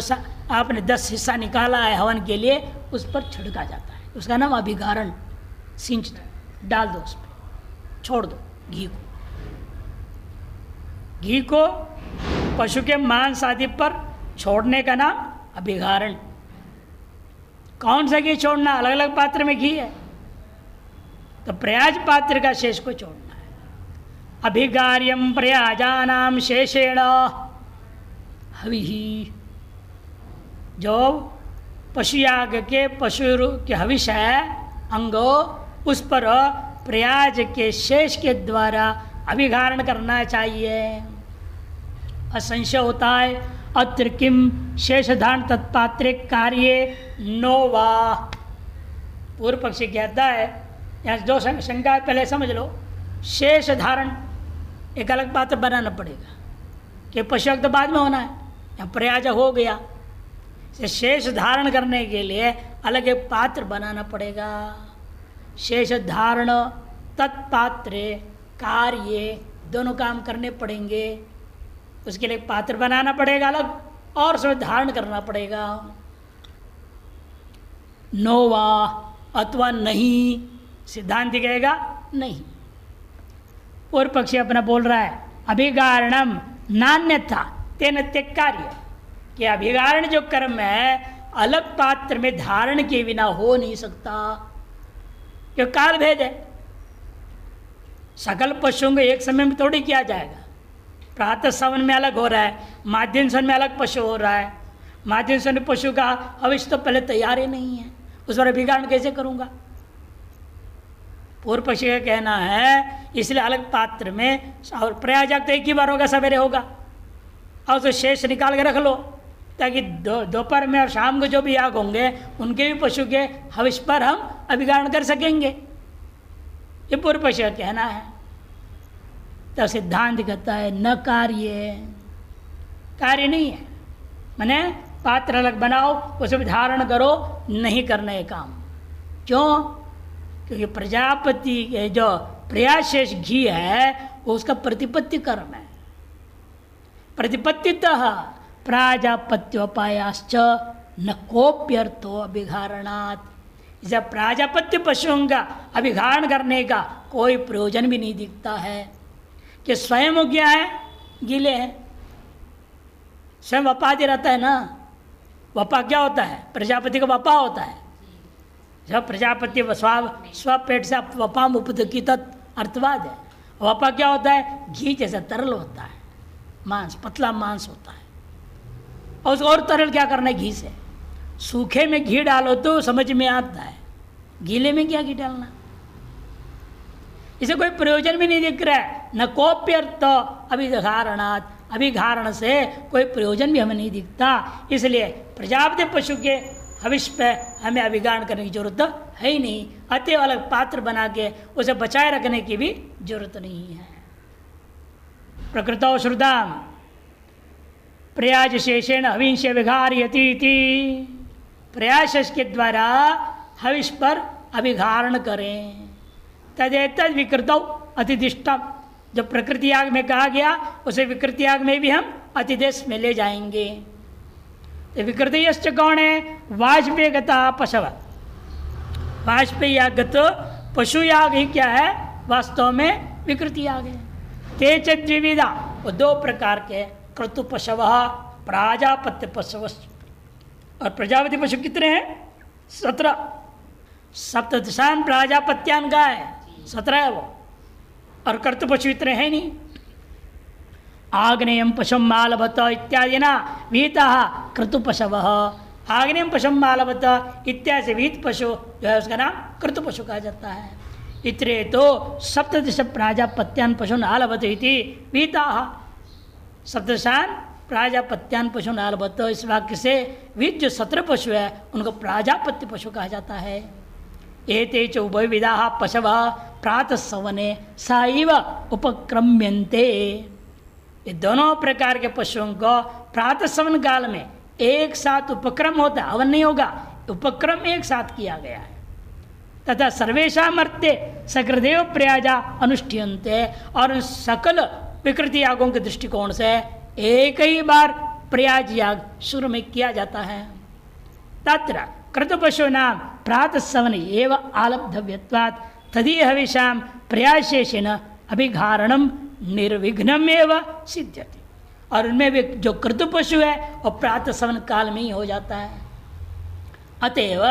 आपने 10 हिस्सा निकाला है हवन के लिए, उस पर छिड़का जाता है। उसका नाम अभिघारण। सींच दो, डाल दो, उस पर छोड़ दो घी को। घी को पशु के मांस आदि पर छोड़ने का नाम अभिघारण। कौन सा घी छोड़ना? अलग अलग पात्र में घी है, तो प्रयाज पात्र का शेष को छोड़ना है। अभिघार्यं प्रयाजानां शेषेण हविः, जो पशुयाग के पशु के हविष है अंगो, उस पर प्रयाज के शेष के द्वारा अभिघारण करना चाहिए। असंशय होता है अत्र किम शेषधारण तत्पात्रे कार्ये नो वा। पूर्व पक्षी कहता है, यहाँ जो शंका है पहले समझ लो। शेष धारण एक अलग पात्र बनाना पड़ेगा, कि पशु तो बाद में होना है, यहाँ प्रयाज हो गया। शेष धारण करने के लिए अलग एक पात्र बनाना पड़ेगा। शेष धारण तत्पात्रे कार्य, दोनों काम करने पड़ेंगे। उसके लिए पात्र बनाना पड़ेगा अलग, और उसमें धारण करना पड़ेगा। नोवा अथवा नहीं, सिद्धांत कहेगा नहीं। और पक्षी अपना बोल रहा है अभिगारणम नान्यथा तेन त्यक कार्य, कि अभिगारण जो कर्म है अलग पात्र में धारण के बिना हो नहीं सकता, क्यों काल भेद है। सकल पशुओं को एक समय में थोड़ी किया जाएगा। प्रातः सवन में अलग हो रहा है, माध्यम सवन में अलग पशु हो रहा है। माध्यम सवन पशु का अवश्य तो पहले तैयार ही नहीं है, उस पर अभिगारण कैसे करूंगा। पूर्व पशु का कहना है इसलिए अलग पात्र में, और प्रयाजाग तो एक ही बार होगा, सवेरे होगा, और उसे शेष निकाल के रख लो, ताकि दोपहर में और शाम को जो भी याग होंगे उनके भी पशु के हविष पर हम अभिगारण कर सकेंगे। ये पूर्व पशु का कहना है। तो सिद्धांत कहता है न कार्य नहीं है, माने पात्र अलग बनाओ, उसे भी धारण करो, नहीं करना ये काम। क्यों? क्योंकि प्रजापति के जो प्रयाशेष घी है वो उसका प्रतिपत्ति कर्म है। प्रतिपत्तितः प्राजापत्योपायाश्च न कोप्यर्थो अभिधारणात्। जब प्राजापत्य पशुओं का अभिधारण करने का कोई प्रयोजन भी नहीं दिखता है, कि स्वयं हो गया है, गीले हैं, स्वयं वपादी रहता है ना। वपा क्या होता है? प्रजापति का वपा होता है। जब प्रजापति स्वपेट से वपाम उपदकित अर्थवाद है। वपा क्या होता है? घी जैसा तरल होता है, मांस, पतला मांस होता है। और उसको और तरल क्या करना है? घी से। सूखे में घी डालो तो समझ में आता है, गीले में क्या घी डालना। इसे कोई प्रयोजन भी नहीं दिख रहा है। न कोप्यर्थ अभिधारणात्, अभिधारण से कोई प्रयोजन भी हमें नहीं दिखता। इसलिए प्रजापति पशु के हविष्य पे हमें अभिगारण करने की जरूरत है ही नहीं। अतएव अलग पात्र बना के उसे बचाए रखने की भी जरूरत नहीं है। प्रकृतौ श्रुताम प्रयाज शेषेण हविष्य विघार्यति। प्रयास के द्वारा हविष पर अभिधारण करें। तदेतद विकृतौ अतिदिष्टम, जो प्रकृति याग में कहा गया उसे विकृति याग में भी हम अतिदेश में ले जाएंगे। तो विकृति कौन है? वाजपेयगता पशव। वाजपेयगत पशु याग ही क्या है? वास्तव में विकृति याग है। तेज द्विविधा, वो दो प्रकार के, क्रतु पशव, प्राजापत्य पशव। और प्रजापति पशु कितने हैं? 17। सप्तदशान प्राजापत्यान का है, 17 है वो। और कर्तु पशु इतने हैं नहीं। आग्नेयम पशुम मालभत इत्यादि ना वीता क्रतु पशव। आग्नेयम पशुम मालभत इत्यादि वीत पशु जो है उसका नाम क्रतु पशु कहा जाता है। इतरे तो सप्तदश प्राजापत्यान पशुन आलभत इति वीता। सप्तदशान प्राजापत्यान पशुन आलभत, इस वाक्य से वीत जो 17 पशु है उनको प्राजापत्य पशु कहा जाता है। एते च उभय विधा पशव प्रातः सवने साइव उपक्रम्यन्ते। ये दोनों प्रकार के पशुओं को प्रातः सवन काल में एक साथ उपक्रम होता है, हवन नहीं होगा, उपक्रम एक साथ किया गया है। तथा सर्वेशा मर्त्य सकृदेव प्रयाजा अनुष्ठियन्ते। और सकल विकृति यागों के दृष्टिकोण से एक ही बार प्रयाज याग शुरू में किया जाता है। तत्र क्रतुपशु नाम प्रातः सवन एवं आलब्धव्यत्वात् तदीय हविषाम प्रयाशेषेण अभिधारणम निर्विघ्नम एवं सिद्ध्यति। और उनमें भी जो क्रतु पशु है वो प्रातः सवन काल में ही हो जाता है। अतएव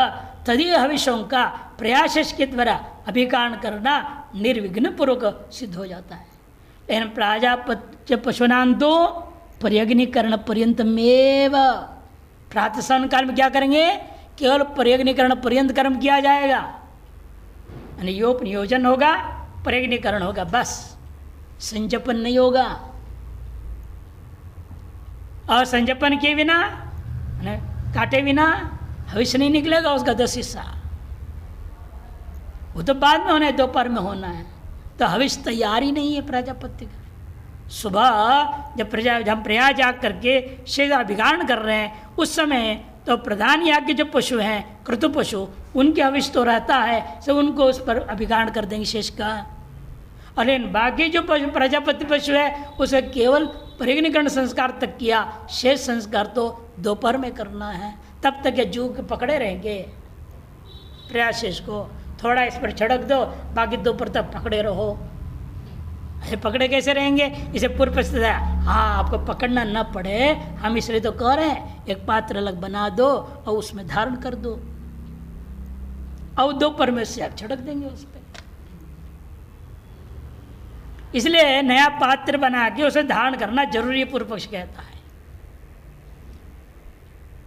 तदीय हविषों का प्रयास के द्वारा अभिगारण करना निर्विघ्न पूर्वक सिद्ध हो जाता है। लेकिन प्राजापत्य पशुनां तो पर्यग्निकरण पर्यंतमेव, प्रातः सवन काल में क्या करेंगे? केवल पर्यग्निकरण पर्यंत कर्म किया जाएगा, यानी योग नियोजन होगा, पर्यग्निकरण होगा, बस संजपन नहीं होगा। और संजपन के बिना काटे बिना हविष्य नहीं निकलेगा उसका 10 हिस्सा। वो तो बाद में होना है, दोपहर में होना है। तो हविष्य तैयार ही नहीं है प्रजापति का। सुबह जब हम प्रयास याग करके शेष अभिगारण कर रहे हैं उस समय तो प्रधान याग के जो पशु हैं क्रतु पशु, उनके हविष्य तो रहता है, तो उनको उस पर अभिगारण कर देंगे शेष का। और इन बाकी जो प्रजापति पशु है उसे केवल परिग्निकरण संस्कार तक किया, शेष संस्कार तो दोपहर में करना है। तब तक ये जू के पकड़े रहेंगे प्रयास शेष को, थोड़ा इस पर छिड़क दो, बाकी दोपहर तक पकड़े रहो। ऐसे पकड़े कैसे रहेंगे? इसे पूर्व पक्ष है, हाँ आपको पकड़ना न पड़े, हम इसलिए तो कह रहे हैं एक पात्र अलग बना दो और उसमें धारण कर दो, और दोपहर में से आप छिड़क देंगे उस पर। इसलिए नया पात्र बना के उसे धारण करना जरूरी है, पूर्व पक्ष कहता है।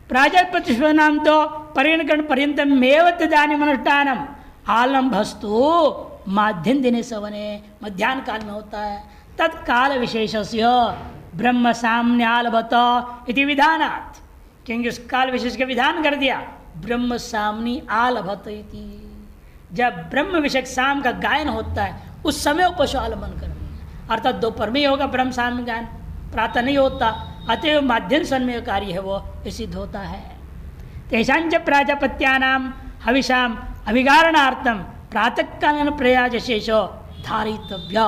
प्राजापत्य नाम तो परिगणकरण पर्यंतम एव तदानीम अनुष्ठानम आलम्भस्तु माध्यम दिने सवने, मध्याह्न काल में होता है। तत्काल विशेषस्य ब्रह्म साम्यालभत इति विधानात्, क्योंकि उस काल विशेष का विधान कर दिया, ब्रह्म सामनी आलभत इति। जब ब्रह्म विषयक साम का गायन होता है उस समय वो पशु आलम्बन करनी है, अर्थात दोपहर में ही होगा ब्रह्म साम गायन, प्रातः नहीं होता, अतएव माध्यम समय कार्य है वो सिद्ध होता है। तेषांच प्राजापत्यानाम हविषाम अभिगारणार्थम प्रातःकालीन प्रयाज शेषो धारितव्य।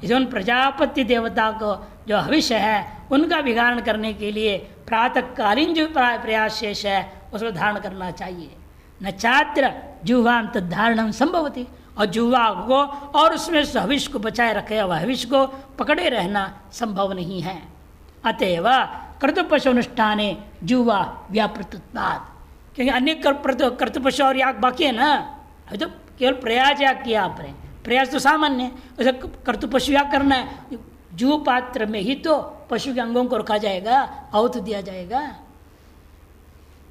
इस उन प्रजापति देवता को जो हविष्य है उनका विगारण करने के लिए प्रातःकालीन जो प्रयास शेष है उसको धारण करना चाहिए। न छात्र जुह्वाम तद्धारणम संभवती, और जुह्वा को और उसमें हविष को बचाए रखे, वह हविष को पकड़े रहना संभव नहीं है। अतएव कर्तुपशु अनुष्ठाने जुह्वा व्यापृतत्वात्, क्योंकि अन्य कर्तुपशु और याग बाकी है ना, अभी तो केवल प्रयास याग किया आपने, प्रयास तो सामान्य है, उसे कर्तुपशु याग करना है, जुह पात्र में ही तो पशु के अंगों को रखा जाएगा, आहुति दिया जाएगा।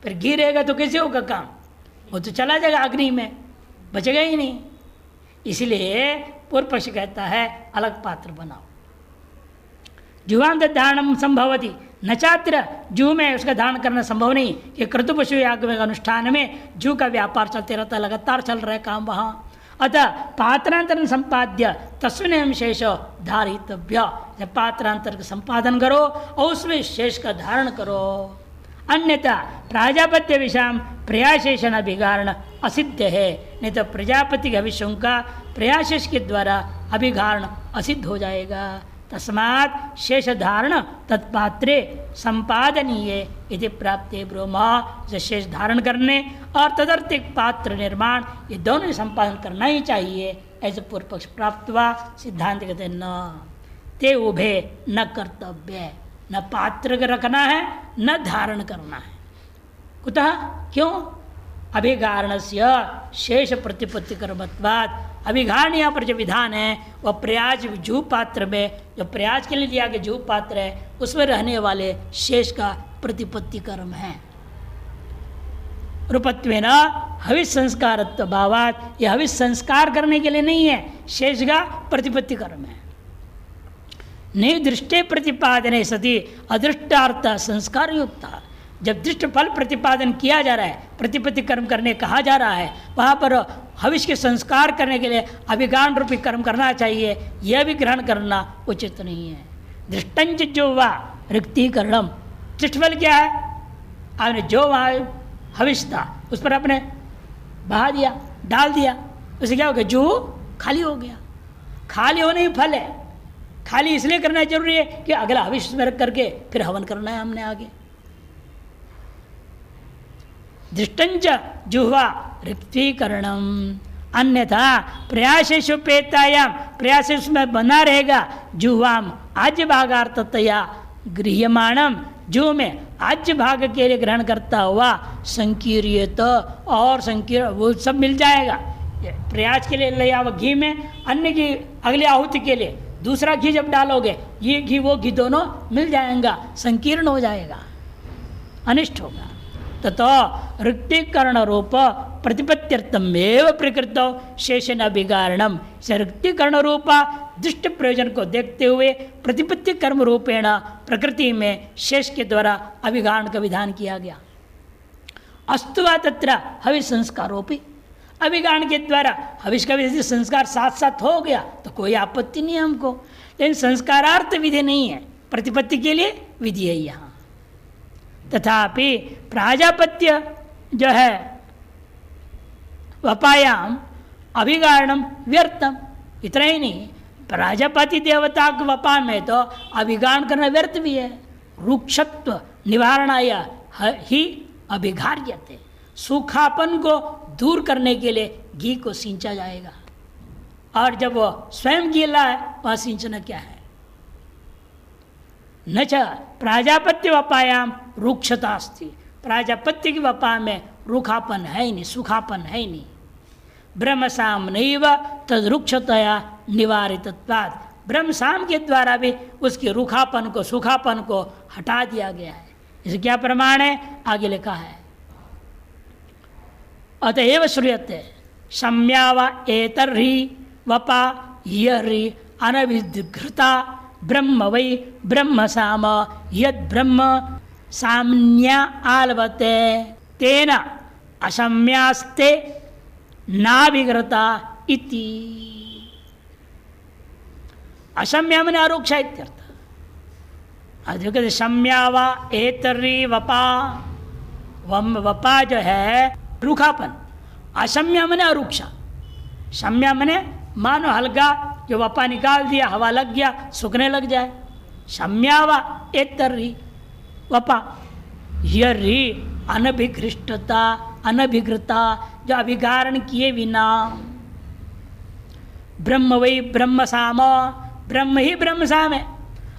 फिर घी रहेगा तो कैसे होगा काम? वो तो चला जाएगा अग्नि में, बचेगा ही नहीं। इसलिए पूर्व पक्ष कहता है अलग पात्र बनाओ। जुहां धारणम संभवती न चात्र, जू में उसका धारण करना संभव नहीं कि क्रतुपशु याग अनुष्ठान में जू का व्यापार चलते रहता, लगातार चल रहा है काम वहाँ। अतः पात्रांतरण संपाद्य तस्मिन् शेष धारितव्य, जब पात्रांतर का संपादन करो और उसमें शेष का धारण करो। अन्यथा प्राजापत्य विषाम प्रयाशेषण अभिगारण असिद्ध है, नहीं तो प्रजापति के अभिषयों का प्रयाशेष के द्वारा अभिगारण असिद्ध हो जाएगा। तस्मात् शेष धारण तत्पात्रे संपादनीय यदि प्राप्ति ब्रह्मा, जो शेष धारण करने और तदर्थिक पात्र निर्माण ये दोनों संपादन करना ही चाहिए, ऐसे पूर्व पक्ष प्राप्त हुआ। सिद्धांत कहते न ते उभे न कर्तव्य, न पात्र रखना है न धारण करना है। कुतः क्यों? अभिगारणस्य शेष प्रतिपत्ति कर्मत्वात्, अभिगारण यहाँ पर जो विधान है वह प्रयाज जू पात्र में, जो प्रयाज के लिए लिया गया जू पात्र है उसमें रहने वाले शेष का प्रतिपत्ति कर्म है। रूपत्वेन हविष संस्कारत्व भावात्, यह हविष संस्कार करने के लिए नहीं है, शेष का प्रतिपत्ति कर्म है। निर्दृष्टे प्रतिपादने सति अदृष्टार्थ संस्कार युक्त, जब दृष्ट फल प्रतिपादन किया जा रहा है, प्रतिपत्ति कर्म करने कहा जा रहा है, वहाँ पर हविष के संस्कार करने के लिए अभिगान रूपी कर्म करना चाहिए, यह भी ग्रहण करना उचित नहीं है। दृष्टंच जो वह रिक्तीकरणम, दृष्ट फल क्या है? आपने जो वहाँ हविष था उस पर आपने बहा दिया, डाल दिया, उसे क्या हो गया? जो खाली हो गया। खाली होने ही फल है, खाली इसलिए करना जरूरी है कि अगला हविष में रख करके फिर हवन करना है हमने आगे। दृष्टंच जुह्वा रिक्तीकरणम, अन्यथा प्रयासेषु पेतायाम, प्रयासेष में बना रहेगा जुह्वाम आज्य भागार्थतया गृह्यमाणम, जू में आज्य भाग के लिए ग्रहण करता हुआ संकीर्यत, और संकीर्ण वो सब मिल जाएगा। प्रयास के लिए ले आओ घी में, अन्य की अगली आहुति के लिए दूसरा घी जब डालोगे ये घी वो घी दोनों मिल जाएगा, संकीर्ण हो जाएगा, अनिष्ट होगा। ततो रिक्तीकरण रूप प्रतिपत्त्यर्थम एव प्रकृत शेषन अभिगारणम, से रिक्तीकरण रूपा दृष्ट प्रयोजन को देखते हुए प्रतिपत्ति कर्म रूपेण प्रकृति में शेष के द्वारा अभिगारण का विधान किया गया। अस्तुवा तत्र हविष संस्कारोपि, अभिगारण के द्वारा हविष का विधि संस्कार साथ साथ हो गया तो कोई आपत्ति नहीं है हमको, लेकिन संस्कारार्थ विधि नहीं है, प्रतिपत्ति के लिए विधि है यहाँ। तथापि प्राजापत्य जो है वपायाम अभिगारणम व्यर्थम, इतना ही नहीं, प्राजापति देवता के वपा में तो अभिगारण करना व्यर्थ भी है। रुक्षत्व निवारणाय ही अभिगार्यते, सूखापन को दूर करने के लिए घी को सींचा जाएगा। और जब वो स्वयं गीला है वह सिंचना क्या है। न च प्राजापत्य वपायाम रूक्षता अस्ति, प्राजापत्य की वपा में रूखापन है ही नहीं, सूखापन है ही नहीं। ब्रह्म साम नैव तद रूक्षतया निवारितत्वात्, ब्रह्म साम के द्वारा भी उसके रूखापन को सूखापन को हटा दिया गया है। इसे क्या प्रमाण है, आगे लिखा है अतएव श्रूयते सम्यावा एतर्हि वपा यर्हि अनभिघृता ब्रह्म वै ब्रह्म साम यद ब्रह्म साम्या आलवते तेन असम्यास्ते नाभिघृता इति। असम्या मने अरूक्षा इत्यर्थ। कहते सम्यावा एतर्हि वपा, वपा जो है रूखापन, असम्या मने अरूक्षा। सम्या मने मानो हल्का जो वपा निकाल दिया, हवा लग गया, सूखने लग जाए। सम्यावा एतर्हि वपा यर्हि अनभिघृष्टता, अनभिघृता जो अभिगारण किए बिना। ब्रह्म वही ब्रह्म साम, ब्रह्म ही ब्रह्म साम है।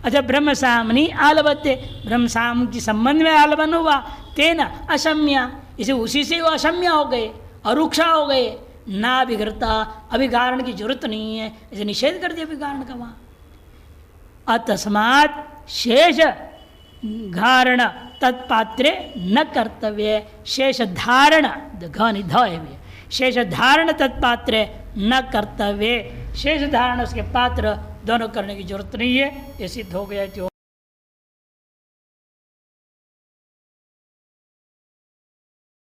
अच्छा ब्रह्म सामनी आलबते, ब्रह्म साम के संबंध में आलबन हुआ, तेना असम्या, इसे उसी से वो असम्य हो गए, अरूक्षा हो गए। ना अभिघृता, अभिगारण की जरूरत नहीं है, इसे निषेध कर दिया अभिगारण का वहां। अतस्मात् शेष धारण तत्पात्रे न कर्तव्य, शेष धारण शेष धारण तत्पात्रे न कर्तव्य, शेष धारण उसके पात्र दोनों करने की जरूरत नहीं है, ये सिद्ध हो गया। जो